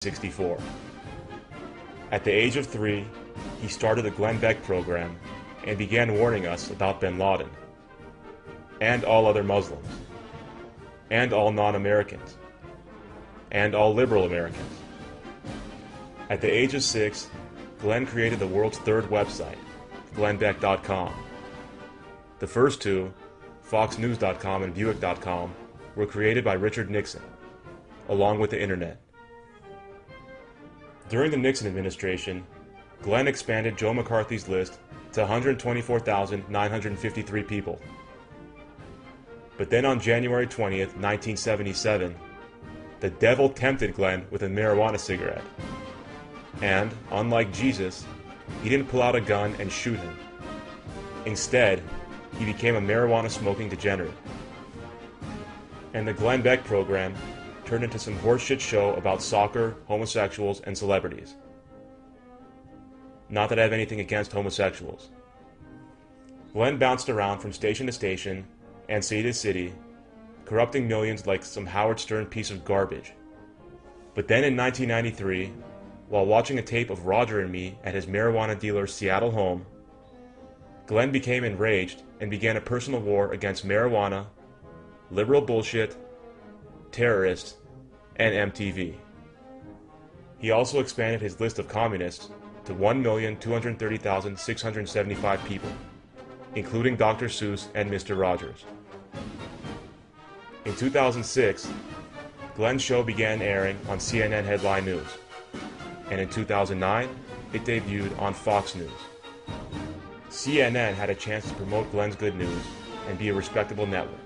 1964. At the age of 3, he started the Glenn Beck program and began warning us about bin Laden, and all other Muslims, and all non-Americans, and all liberal Americans. At the age of 6, Glenn created the world's third website, glennbeck.com. The first two, foxnews.com and buick.com, were created by Richard Nixon, along with the internet. During the Nixon administration, Glenn expanded Joe McCarthy's list to 124,953 people. But then on January 20th, 1977, the devil tempted Glenn with a marijuana cigarette. And, unlike Jesus, he didn't pull out a gun and shoot him. Instead, he became a marijuana-smoking degenerate. And the Glenn Beck program turned into some horseshit show about soccer, homosexuals, and celebrities. Not that I have anything against homosexuals. Glenn bounced around from station to station and city to city, corrupting millions like some Howard Stern piece of garbage. But then in 1993, while watching a tape of Roger and me at his marijuana dealer's Seattle home, Glenn became enraged and began a personal war against marijuana, liberal bullshit, terrorists, and MTV. He also expanded his list of communists to 1,230,675 people, including Dr. Seuss and Mr. Rogers. In 2006, Glenn's show began airing on CNN Headline News, and in 2009, it debuted on Fox News. CNN had a chance to promote Glenn's good news and be a respectable network,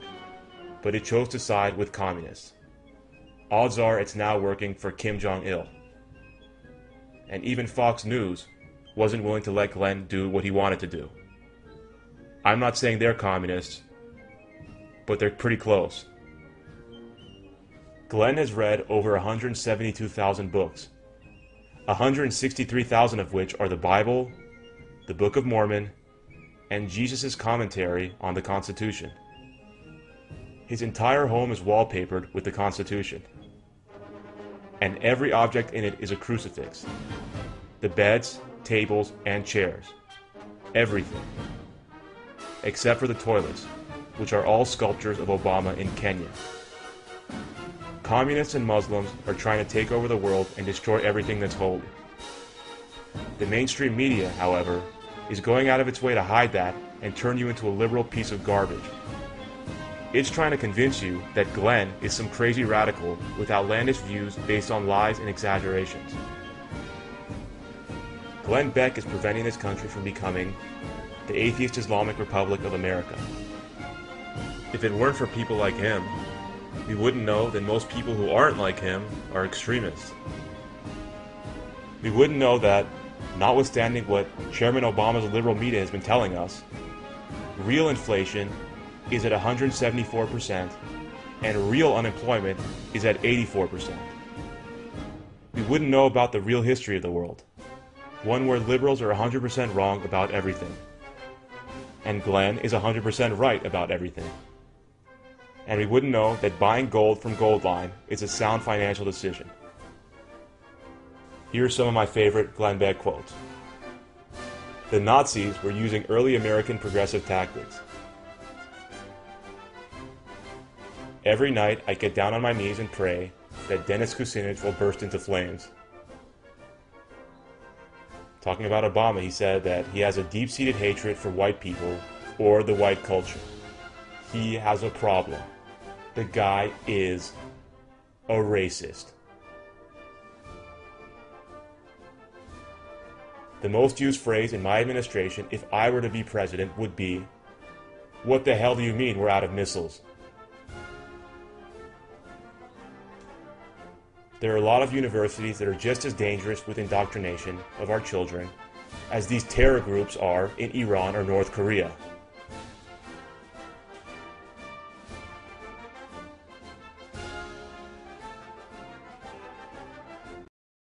but it chose to side with communists. Odds are it's now working for Kim Jong-il. And even Fox News wasn't willing to let Glenn do what he wanted to do. I'm not saying they're communists, but they're pretty close. Glenn has read over 172,000 books, 163,000 of which are the Bible, the Book of Mormon, and Jesus' commentary on the Constitution. His entire home is wallpapered with the Constitution, and every object in it is a crucifix. The beds, tables, and chairs. Everything. Except for the toilets, which are all sculptures of Obama in Kenya. Communists and Muslims are trying to take over the world and destroy everything that's holy. The mainstream media, however, is going out of its way to hide that and turn you into a liberal piece of garbage. It's trying to convince you that Glenn is some crazy radical with outlandish views based on lies and exaggerations. Glenn Beck is preventing this country from becoming the atheist Islamic Republic of America. If it weren't for people like him, we wouldn't know that most people who aren't like him are extremists. We wouldn't know that, notwithstanding what Chairman Obama's liberal media has been telling us, real inflation is at 174%, and real unemployment is at 84%. We wouldn't know about the real history of the world, one where liberals are 100% wrong about everything, and Glenn is 100% right about everything. And we wouldn't know that buying gold from Goldline is a sound financial decision. Here are some of my favorite Glenn Beck quotes. The Nazis were using early American progressive tactics. Every night I get down on my knees and pray that Dennis Kucinich will burst into flames. Talking about Obama, he said that he has a deep-seated hatred for white people or the white culture. He has a problem. The guy is a racist. The most used phrase in my administration, if I were to be president, would be, "What the hell do you mean we're out of missiles?" There are a lot of universities that are just as dangerous with indoctrination of our children as these terror groups are in Iran or North Korea.